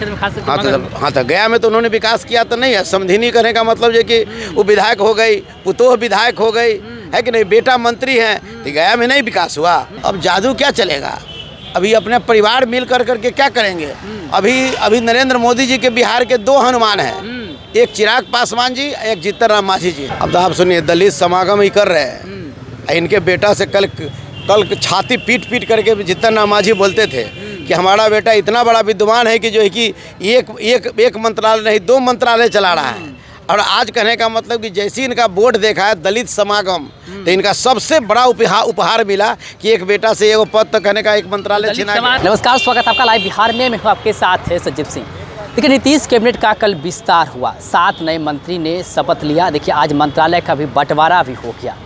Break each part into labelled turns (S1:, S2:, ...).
S1: क्षेत्र में खास
S2: हाँ तो गया में तो उन्होंने विकास किया तो नहीं है। समधिनी करने का मतलब है कि वो विधायक हो गई, पुतोह विधायक हो गई, है कि नहीं, बेटा मंत्री हैं, तो गया में नहीं विकास हुआ। अब जादू क्या चलेगा? अभी अपने परिवार मिल करके क्या करेंगे? अभी नरेंद्र मोदी जी के बिहार के 2 हनुमान हैं, एक चिराग पासवान जी, एक जीतन राम मांझी जी। अब तो आप सुनिए, दलित समागम ही कर रहे हैं। इनके बेटा से कल छाती पीट करके जीतन राम मांझी बोलते थे कि हमारा बेटा इतना बड़ा विद्वान है कि जो है कि एक मंत्रालय नहीं 2 मंत्रालय चला रहा है। और आज कहने का मतलब कि जैसे इनका बोर्ड देखा है दलित समागम, तो इनका सबसे बड़ा उपहार मिला कि एक बेटा से एगो पद तक कहने का एक मंत्रालय छिना गया।
S1: नमस्कार, स्वागत आपका लाइव बिहार में। मैं हूँ आपके साथ है सजीव सिंह। देखिए, नीतीश कैबिनेट का कल विस्तार हुआ, 7 नए मंत्री ने शपथ लिया। देखिए, आज मंत्रालय का भी बंटवारा भी हो गया।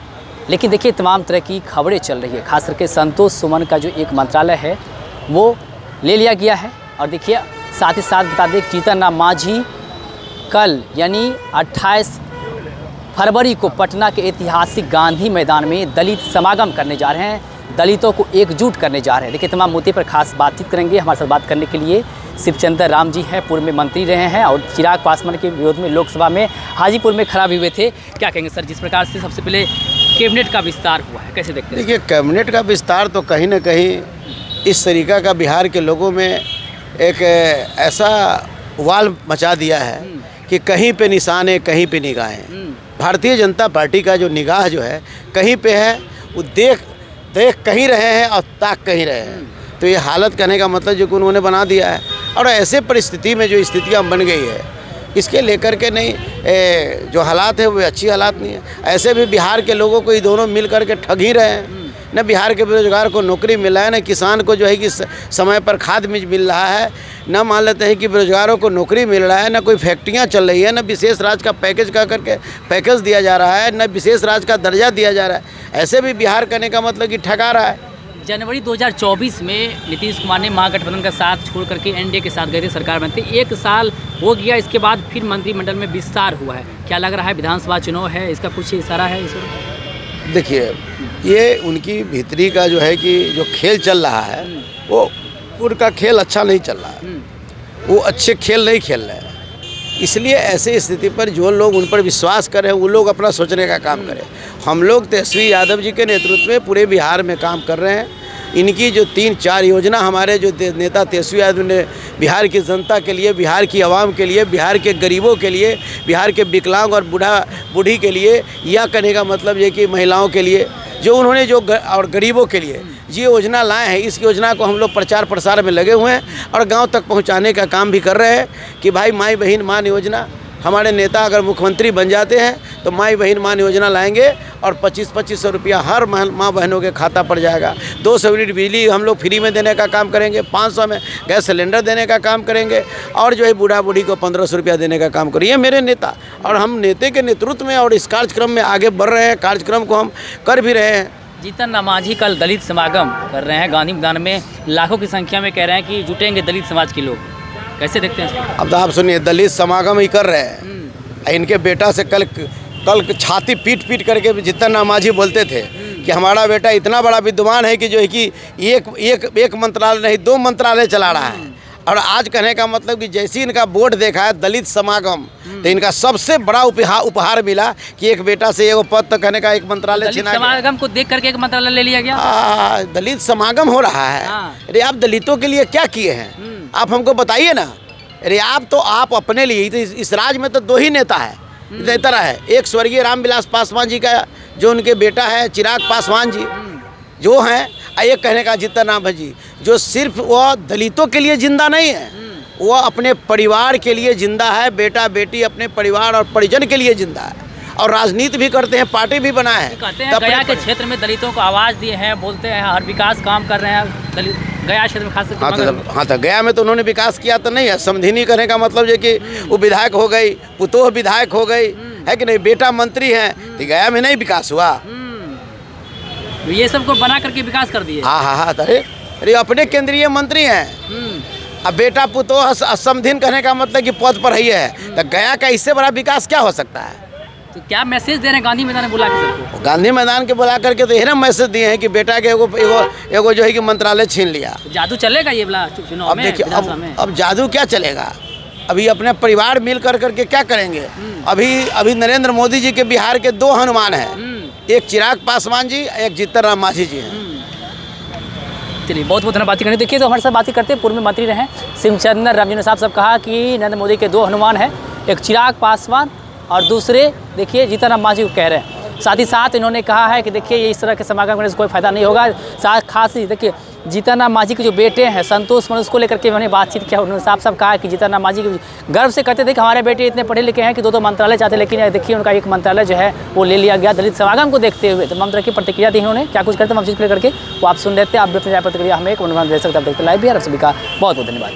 S1: लेकिन देखिए, तमाम तरह की खबरें चल रही है, खास करके संतोष सुमन का जो एक मंत्रालय है वो ले लिया गया है। और देखिए, साथ ही साथ बता दें, जीतन राम मांझी कल यानी 28 फरवरी को पटना के ऐतिहासिक गांधी मैदान में दलित समागम करने जा रहे हैं, दलितों को एकजुट करने जा रहे हैं। देखिए, तमाम मुद्दे पर खास बातचीत करेंगे। हमारे साथ बात करने के लिए शिवचंद्र राम जी हैं, पूर्व में मंत्री रहे हैं और चिराग पासवान के विरोध में लोकसभा में हाजीपुर में खड़ा भी हुए थे। क्या कहेंगे सर, जिस प्रकार से सबसे पहले कैबिनेट का विस्तार हुआ है, कैसे देखते हैं?
S2: देखिए, कैबिनेट का विस्तार तो कहीं ना कहीं इस तरीका का बिहार के लोगों में एक ऐसा वाल मचा दिया है कि कहीं पे निशान है, कहीं पे निगाहें। भारतीय जनता पार्टी का जो निगाह जो है कहीं पे है, वो देख कहीं रहे हैं और ताक कहीं रहे हैं। तो ये हालत कहने का मतलब जो कि उन्होंने बना दिया है। और ऐसे परिस्थिति में जो स्थितियाँ बन गई है, इसके लेकर के नहीं जो हालात है वो अच्छी हालात नहीं है। ऐसे भी बिहार के लोगों को ये दोनों मिल करके ठग ही रहे हैं। न बिहार के बेरोजगार को नौकरी मिला है, न किसान को जो है कि समय पर खाद बीज मिल रहा है, न मान लेते हैं कि बेरोजगारों को नौकरी मिल रहा है, न कोई फैक्ट्रियां चल रही है, न विशेष राज्य का पैकेज का करके पैकेज दिया जा रहा है, न विशेष राज्य का दर्जा दिया जा रहा है। ऐसे भी बिहार करने का मतलब कि ठगा रहा है।
S1: जनवरी 2024 में नीतीश कुमार ने महागठबंधन का साथ छोड़ करके एनडीए के साथ गए थे सरकार बनते। 1 साल हो गया, इसके बाद फिर मंत्रिमंडल में विस्तार हुआ है। क्या लग रहा है, विधानसभा चुनाव है, इसका कुछ इशारा है इसमें?
S2: देखिए, ये उनकी भीतरी का जो है कि जो खेल चल रहा है वो उनका खेल अच्छा नहीं चल रहा है, वो अच्छे खेल नहीं खेल रहे हैं। इसलिए ऐसे स्थिति पर जो लोग उन पर विश्वास करें वो लोग अपना सोचने का काम करें। हम लोग तेजस्वी यादव जी के नेतृत्व में पूरे बिहार में काम कर रहे हैं। इनकी जो 3-4 योजना हमारे जो नेता तेजस्वी यादव ने बिहार की जनता के लिए, बिहार की आवाम के लिए, बिहार के गरीबों के लिए, बिहार के विकलांग और बूढ़ी के लिए, या कहने का मतलब ये कि महिलाओं के लिए जो उन्होंने और गरीबों के लिए ये योजना लाए हैं, इस योजना को हम लोग प्रचार प्रसार में लगे हुए हैं और गांव तक पहुंचाने का काम भी कर रहे हैं कि भाई माई बहन मान योजना, हमारे नेता अगर मुख्यमंत्री बन जाते हैं तो माई बहन मान योजना लाएंगे और 2500 रुपया हर माँ बहनों के खाता पड़ जाएगा। 200 यूनिट बिजली हम लोग फ्री में देने का काम करेंगे, 500 में गैस सिलेंडर देने का काम करेंगे और जो है बूढ़ा बूढ़ी को 1500 रुपया देने का काम करेंगे। ये मेरे नेता और हम नेता के नेतृत्व में और इस कार्यक्रम में आगे बढ़ रहे हैं, कार्यक्रम को हम कर भी रहे हैं।
S1: जीतन राम मांझी कल दलित समागम कर रहे हैं गांधी मैदान में, लाखों की संख्या में कह रहे हैं कि जुटेंगे दलित समाज के लोग, कैसे देखते हैं?
S2: अब तो आप सुनिए, दलित समागम ही कर रहे हैं। इनके बेटा से कल छाती पीट करके जीतन राम मांझी बोलते थे कि हमारा बेटा इतना बड़ा विद्वान है कि जो है कि एक मंत्रालय नहीं 2 मंत्रालय चला रहा है। और आज कहने का मतलब कि जैसे इनका बोर्ड देखा है दलित समागम, तो इनका सबसे बड़ा उपहार मिला कि एक बेटा से एगो पद तक कहने का एक मंत्रालय छिना गया।
S1: समागम को देख करके एक मंत्रालय ले लिया गया।
S2: दलित समागम हो रहा है। अरे आप दलितों के लिए क्या किए हैं, आप हमको बताइए ना। अरे आप अपने लिए, तो इस राज्य में तो 2 ही नेता है, एक स्वर्गीय रामविलास पासवान जी का जो उनके बेटा है चिराग पासवान जी जो हैं, एक कहने का जीतन राम मांझी जो सिर्फ वह दलितों के लिए जिंदा नहीं है, वह अपने परिवार के लिए जिंदा है। बेटा बेटी अपने परिवार और परिजन के लिए जिंदा है और राजनीति भी करते हैं, पार्टी भी बनाए हैं।
S1: कहते हैं गया के क्षेत्र में दलितों को आवाज़ दिए हैं, बोलते हैं हर विकास काम कर रहे हैं दलित गया क्षेत्र में, खास करके।
S2: हाँ तो गया में तो उन्होंने विकास किया तो नहीं है। समधिनी करने का मतलब है कि वो विधायक हो गई, पुतोह विधायक हो गई, है कि नहीं, बेटा मंत्री हैं, तो गया में नहीं विकास हुआ।
S1: ये सबको बना करके विकास कर दिए।
S2: हाँ अरे अपने केंद्रीय मंत्री हैं। अब बेटा पुतोह समधिन कहने का मतलब कि पद पर ही है, तो गया का इससे बड़ा विकास क्या हो सकता है?
S1: तो क्या मैसेज दे रहे हैं गांधी मैदान में बुला के सबको?
S2: गांधी मैदान के बुला करके तो यही ना मैसेज दिए हैं कि बेटा के एगो जो है कि मंत्रालय छीन लिया।
S1: तो जादू चलेगा ये वाला चुनाव
S2: अब
S1: में,
S2: देखिए
S1: विधानसभा में?
S2: अब जादू क्या चलेगा? अभी अपने परिवार मिल करके क्या करेंगे? अभी नरेंद्र मोदी जी के बिहार के 2 हनुमान हैं, एक चिराग पासवान जी, एक जीतन राम मांझी जी हैं।
S1: चलिए बहुत बहुत धन्यवाद करनी। देखिए तो हमारे साथ बात करते हैं पूर्व मंत्री रहे सिंचंदर रामजी साहब सब कहा कि नरेंद्र मोदी के 2 हनुमान हैं, एक चिराग पासवान और दूसरे देखिए जीतन राम मांझी को कह रहे हैं। साथ ही साथ इन्होंने कहा है कि देखिए ये इस तरह के समागम करने से कोई फायदा नहीं होगा। साथ खास ही देखिए जीतन राम मांझी के जो बेटे हैं संतोष मनुष्य को लेकर के उन्होंने बातचीत किया। उन्होंने साफ साफ कहा कि जीतन राम मांझी गर्व से कहते थे कि हमारे बेटे इतने पढ़े लिखे हैं कि 2 मंत्रालय चाहते, लेकिन देखिए उनका एक मंत्रालय जो है वो ले लिया गया दलित समागम को देखते हुए। तमाम तरह की प्रतिक्रिया दी उन्होंने, क्या कुछ करते हम चीज़ को लेकर के वो आप सुन लेते हैं। आप भी अपनी प्रतिक्रिया हमें एक मनोरंजन दे सकते हैं। आप देखते लाइव भी, और सभी का बहुत बहुत धन्यवाद।